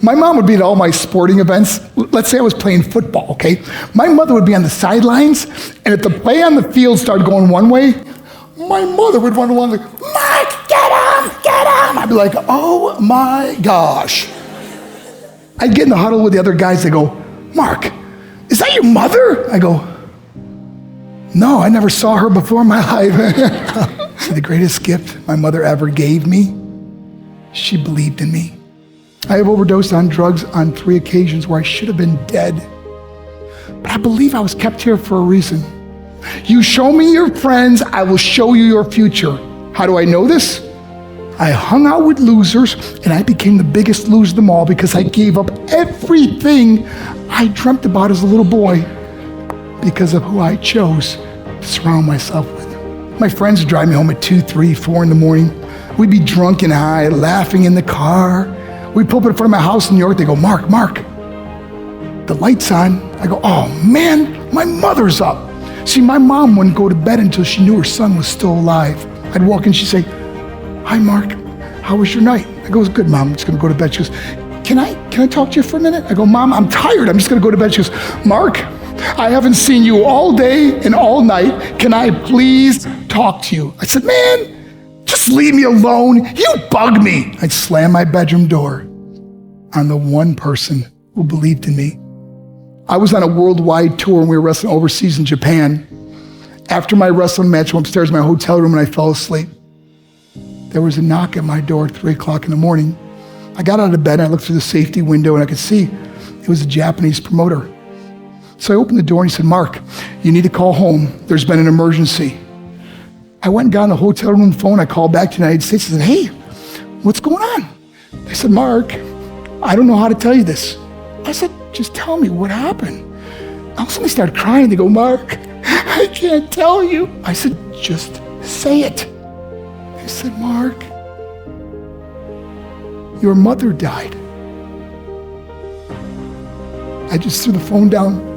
My mom would be at all my sporting events. Let's say I was playing football, okay? My mother would be on the sidelines, and if the play on the field started going one way, my mother would run along like, Mark, get him, get him. I'd be like, oh my gosh. I'd get in the huddle with the other guys. They go, Mark, is that your mother? I go, no, I never saw her before in my life. See, the greatest gift my mother ever gave me, she believed in me. I have overdosed on drugs on 3 occasions where I should have been dead. But I believe I was kept here for a reason. You show me your friends, I will show you your future. How do I know this? I hung out with losers, and I became the biggest loser of them all because I gave up everything I dreamt about as a little boy because of who I chose to surround myself with. My friends would drive me home at 2, 3, 4 in the morning. We'd be drunk and high, laughing in the car. We'd pull up in front of my house in New York. They go, Mark, the light's on. I go, oh man, my mother's up. See, my mom wouldn't go to bed until she knew her son was still alive. I'd walk in, she'd say, hi, Mark, how was your night? I go, it was good, Mom, I'm just gonna go to bed. She goes, can I talk to you for a minute? I go, Mom, I'm tired, I'm just gonna go to bed. She goes, Mark, I haven't seen you all day and all night. Can I please talk to you? I said, man, just leave me alone. You bug me. I'd slam my bedroom door on the one person who believed in me. I was on a worldwide tour and we were wrestling overseas in Japan. After my wrestling match, I went upstairs in my hotel room and I fell asleep. There was a knock at my door at 3 o'clock in the morning. I got out of bed and I looked through the safety window and I could see it was a Japanese promoter. So I opened the door and he said, Mark, you need to call home. There's been an emergency. I went and got on the hotel room phone. I called back to the United States and said, hey, what's going on? They said, Mark, I don't know how to tell you this. I said, just tell me what happened. All of a sudden they started crying. They go, Mark, I can't tell you. I said, just say it. They said, Mark, your mother died. I just threw the phone down.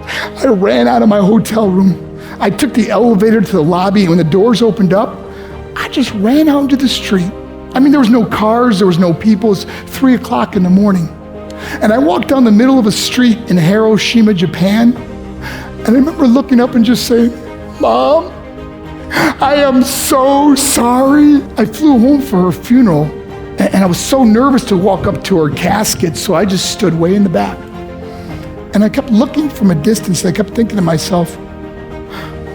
I ran out of my hotel room. I took the elevator to the lobby, and when the doors opened up, I just ran out into the street. I mean, there was no cars, there was no people. It was 3 o'clock in the morning. And I walked down the middle of a street in Hiroshima, Japan, and I remember looking up and just saying, Mom, I am so sorry. I flew home for her funeral, and I was so nervous to walk up to her casket, so I just stood way in the back. And I kept looking from a distance, and I kept thinking to myself,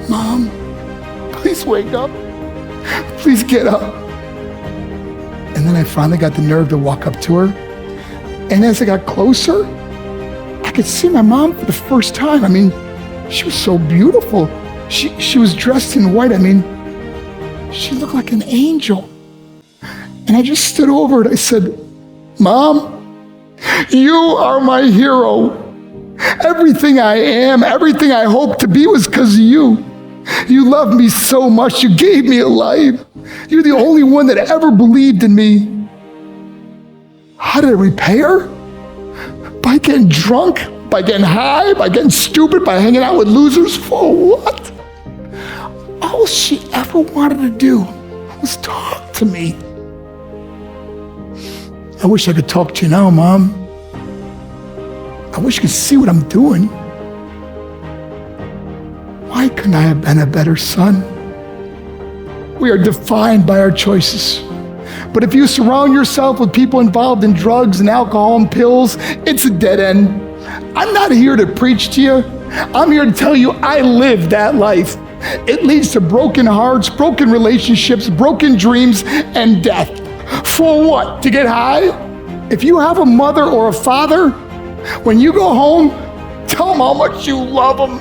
Mom, please wake up. Please get up. And then I finally got the nerve to walk up to her. And as I got closer, I could see my mom for the first time. I mean, she was so beautiful. She was dressed in white. I mean, she looked like an angel. And I just stood over it. I said, Mom, you are my hero. Everything I am, everything I hope to be was because of you. You loved me so much. You gave me a life. You're the only one that ever believed in me. How did I repay her? By getting drunk, by getting high, by getting stupid, by hanging out with losers? For what? All she ever wanted to do was talk to me. I wish I could talk to you now, Mom. I wish you could see what I'm doing. Why couldn't I have been a better son? We are defined by our choices. But if you surround yourself with people involved in drugs and alcohol and pills, it's a dead end. I'm not here to preach to you. I'm here to tell you I lived that life. It leads to broken hearts, broken relationships, broken dreams, and death. For what? To get high? If you have a mother or a father, when you go home, tell them how much you love them.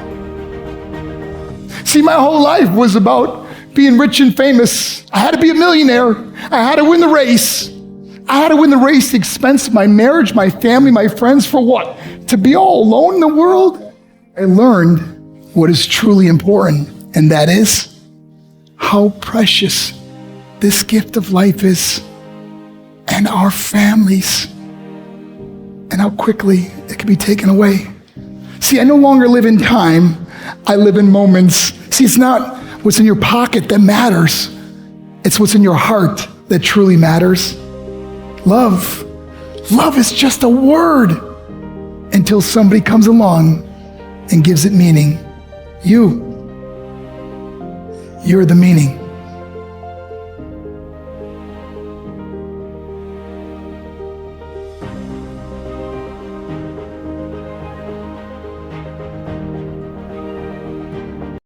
See, my whole life was about being rich and famous. I had to be a millionaire. I had to win the race. I had to win the race at the expense of my marriage, my family, my friends. For what? To be all alone in the world? I learned what is truly important, and that is how precious this gift of life is, and our families, and how quickly it can be taken away. See, I no longer live in time, I live in moments. See, it's not what's in your pocket that matters. It's what's in your heart that truly matters. Love Love is just a word until somebody comes along and gives it meaning. You're the meaning.